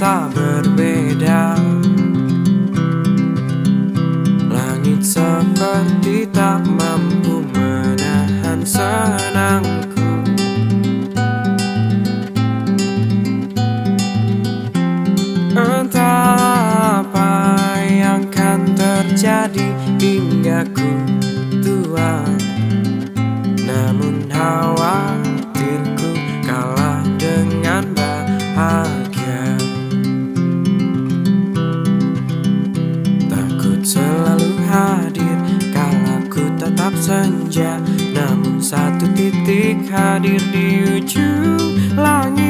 terasa berbeda. Langit seperti tak mampu menahan senangku. Entah apa yang akan terjadi hingga ku tua, namun khawatirku kalah dengan bahagia. Takut selalu hadir kala ku tatap senja, namun satu titik hadir di ujung langit.